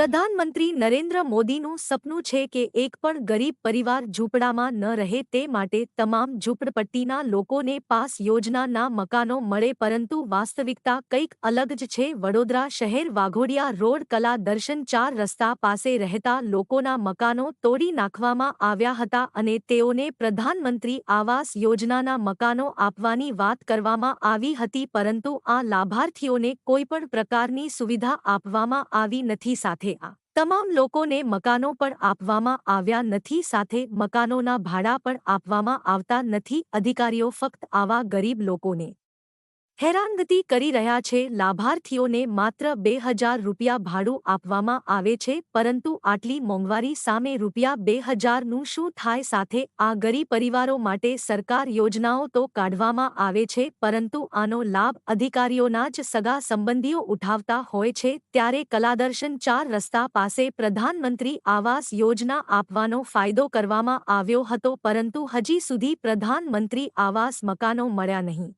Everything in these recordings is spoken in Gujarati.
પ્રધાનમંત્રી નરેન્દ્ર મોદીનું સપનું છે કે એક પણ ગરીબ પરિવાર ઝૂંપડામાં ન રહે, તે માટે તમામ ઝૂંપડપટ્ટીના લોકોને પાસ યોજનાના મકાનો મળે, પરંતુ વાસ્તવિકતા કંઈક અલગ જ છે। વડોદરા શહેર વાઘોડિયા રોડ કલા દર્શન 4 રસ્તા પાસે રહેતા લોકોના મકાનો તોડી નાખવામાં આવ્યા હતા અને તેઓને પ્રધાનમંત્રી આવાસ યોજનાના મકાનો આપવાની વાત કરવામાં આવી હતી, પરંતુ આ લાભાર્થીઓને કોઈપણ પ્રકારની સુવિધા આપવામાં આવી નથી। સાથે તમામ લોકોને મકાનો પણ આપવામાં આવ્યા નથી, સાથે મકાનોના ભાડા પણ આપવામાં આવતા નથી। અધિકારીઓ ફક્ત આવા ગરીબ લોકોને હેરાનગતિ કરી રહ્યા છે। લાભાર્થીઓને માત્ર 2000 રૂપિયા ભાડું આપવામાં આવે છે, પરંતુ આટલી મોંઘવારી સામે રૂપિયા 2000 નું શું થાય? સાથે આ ગરીબ પરિવારો માટે સરકાર યોજનાઓ તો કાઢવામાં આવે છે, પરંતુ આનો લાભ અધિકારીઓના જ સગા સંબંધીઓ ઉઠાવતા હોય છે। ત્યારે કલાદર્શન 4 રસ્તા પાસે પ્રધાનમંત્રી આવાસ યોજના આપવાનો ફાયદો કરવામાં આવ્યો હતો, પરંતુ હજી સુધી પ્રધાનમંત્રી આવાસ મકાનો મળ્યા નહીં।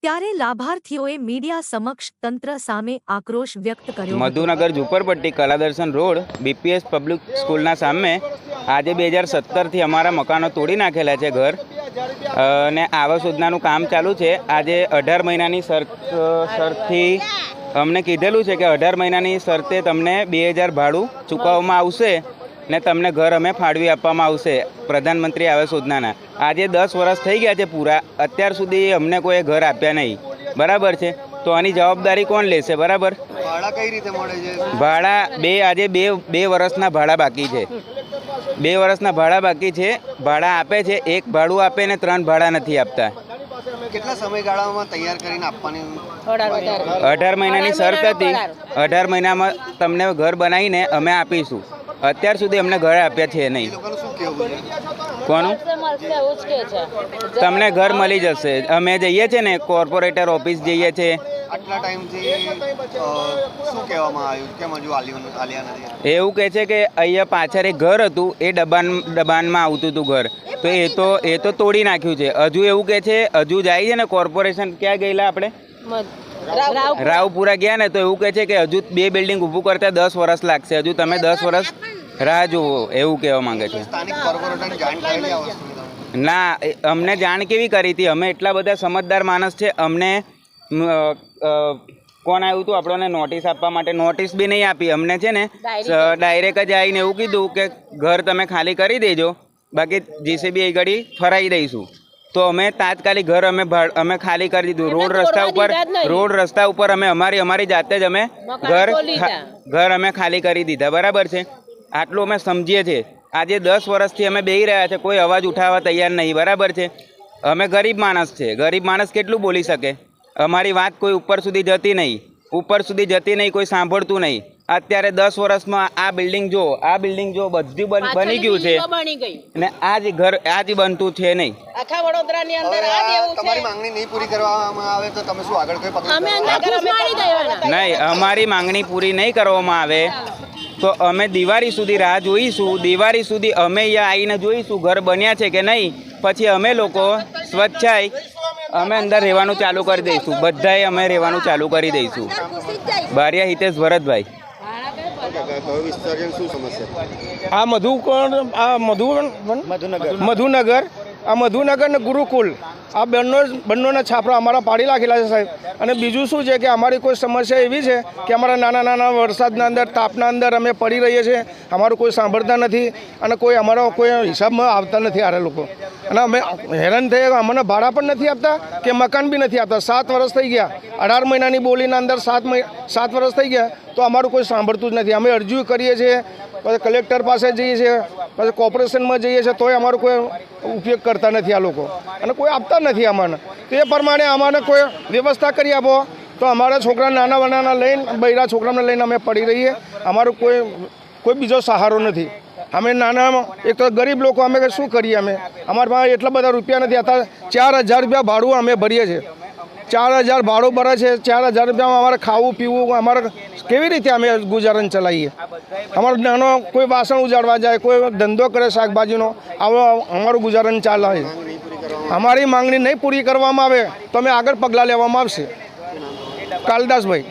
ત્યારે લાભાર્થીઓએ મીડિયા સમક્ષ તંત્ર સામે આક્રોશ વ્યક્ત કર્યો। Madhunagar ઝુંપડપટ્ટી Kaladarshan road BPS public સ્કૂલના સામે આજે 2017 થી અમારા મકાનો તોડી નાખેલા છે ઘર, અને આવાસ યોજનાનું કામ ચાલુ છે। આજે 18 મહિનાની શરતથી અમને કીધેલું છે કે 18 મહિનાની શરતે તમને 2000 ભાડું ચૂકવવામાં આવશે ને તમને ઘર અમે ફાળવી આપવામાં આવશે પ્રધાનમંત્રી આવાસ યોજનાના। આજે 10 વર્ષ થઈ ગયા છે પૂરા, અત્યાર સુધી અમને કોઈ ઘર આપ્યા નહીં, બરાબર છે? તો આની જવાબદારી કોણ લેશે? બરાબર, ભાડા કઈ રીતે મળે છે? ભાડા આજે બે વર્ષના ભાડા બાકી છે। 2 વર્ષના ભાડા બાકી છે, ભાડા આપે છે, એક ભાડું આપે ને 3 ભાડા નથી આપતા। કેટલા સમયગાળામાં તૈયાર કરીને આપવાની? 18 મહિનાની શરત હતી, 18 મહિનામાં તમને ઘર બનાવીને અમે આપીશું। અત્યાર સુધી અમને ઘર આપ્યા છે નહીં। કોનું? તમને ઘર મળી જશે। અમે જઈએ છીએ ને કોર્પોરેટર ઓફિસ જઈએ છીએ। આટલા ટાઈમથી શું કહેવામાં આવ્યું, કેમ હજુ આલ્યા નથી? એવું કહે છે કે અહીંયા પાછળ એક ઘર હતું, એ દબાણમાં આવતું હતું ઘર, તો એ તો તોડી નાખ્યું છે। હજુ એવું કહે છે, હજુ જાય છે ને કોર્પોરેશન, ક્યાં ગયેલા આપણે? રાવપુરા ગયા ને, તો એવું કહે છે કે હજુ 2 બિલ્ડિંગ ઊભું કરતા 10 વર્ષ લાગશે। હજુ તમે 10 વર્ષ રાહ જુઓ, એવું કહેવા માંગે છે। ના, અમને જાણ કેવી કરી હતી? અમે એટલા બધા સમજદાર માણસ છે, અમને કોણ આવ્યું હતું આપણને નોટિસ આપવા માટે? નોટિસ બી નહીં આપી અમને, છે ને ડાયરેક્ટ જ આવીને એવું કીધું કે ઘર તમે ખાલી કરી દેજો, બાકી જીસીબી એ ઘડી ફરાઈ દઈશું। તો અમે તાત્કાલિક ઘર અમે ખાલી કરી દીધું। રોડ રસ્તા ઉપર અમે અમારી જાતે જ અમે ઘર અમે ખાલી કરી દીધા, બરાબર છે? આટલું અમે સમજીએ છીએ। આજે 10 વર્ષથી અમે બેસી રહ્યા છે, કોઈ અવાજ ઉઠાવવા તૈયાર નહીં, બરાબર છે? અમે ગરીબ માણસ છે, ગરીબ માણસ કેટલું બોલી શકે? અમારી વાત કોઈ ઉપર સુધી જતી નહીં, કોઈ સાંભળતું નહીં। અત્યારે 10 વર્ષમાં આ બિલ્ડિંગ જો બધું બની ગયું છે ને આ જ બનતું છે નહીં। આખા વડોદરાની અંદર આ એવું છે। તમારી માંગણી નહીં પૂરી કરવામાં આવે તો તમે શું આગળ કોઈ પગલું? નહીં, અમારી માંગણી પૂરી નહીં કરવામાં આવે તો અમે દિવાળી સુધી રાહ જોઈશું। દિવાળી સુધી અમે અહીંયા આવીને જોઈશું ઘર બન્યા છે કે નહીં, પછી અમે લોકો સ્વચ્છાય અમે અંદર રહેવાનું ચાલુ કરી દઈશું। બધાએ અમે રહેવાનું ચાલુ કરી દઈશું। બારિયા હિતેશ ભરતભાઈ। આ મધુનગર ને ગુરુકુલ, આ બંનેના છાપરા અમારા પાડી નાખેલા છે સાહેબ। અને બીજું શું છે કે અમારી કોઈ સમસ્યા એવી છે કે અમારા નાના વરસાદના અંદર, તાપના અંદર અમે પડી રહીએ છીએ, અમારું કોઈ સાંભળતા નથી અને અમારો કોઈ હિસાબમાં આવતા નથી આ લોકો। અને અમે હેરાન થઈએ, અમને ભાડા પણ નથી આપતા કે મકાન બી નથી આપતા। 7 વર્ષ થઈ ગયા, 18 મહિનાની બોલીના અંદર 7 વર્ષ થઈ ગયા, તો અમારું કોઈ સાંભળતું જ નથી। અમે અરજી કરીએ છીએ, પછી કલેક્ટર પાસે જઈએ છીએ, પછી કોર્પોરેશનમાં જઈએ છીએ, તોય અમારો કોઈ ઉપયોગ કરતા નથી આ લોકો, અને કોઈ આપતા નથી અમને। તે પ્રમાણે અમારે કોઈ વ્યવસ્થા કરી આપો તો અમારા છોકરા નાના લઈને, બૈરા છોકરાને લઈને અમે પડી રહીએ। અમારો કોઈ બીજો સહારો નથી। અમે એક તો ગરીબ લોકો, અમે શું કરીએ? અમારા પાસે એટલા બધા રૂપિયા નથી। અત્યારે 4000 રૂપિયા ભાડું અમે ભરીએ છીએ। 4000 ભાડું ભરે છે। 4000 રૂપિયામાં અમારે ખાવું પીવું, અમારે કેવી રીતે અમે ગુજારણ ચલાવીએ? અમારો નાનો કોઈ વાસણ ઉજાડવા જાય, કોઈ ધંધો કરે શાકભાજીનો, આવો અમારું ગુજારણ ચાલે છે। અમારી માંગણી નહીં પૂરી કરવામાં આવે તો અમે આગળ પગલાં લેવામાં આવશે। કાલદાસભાઈ।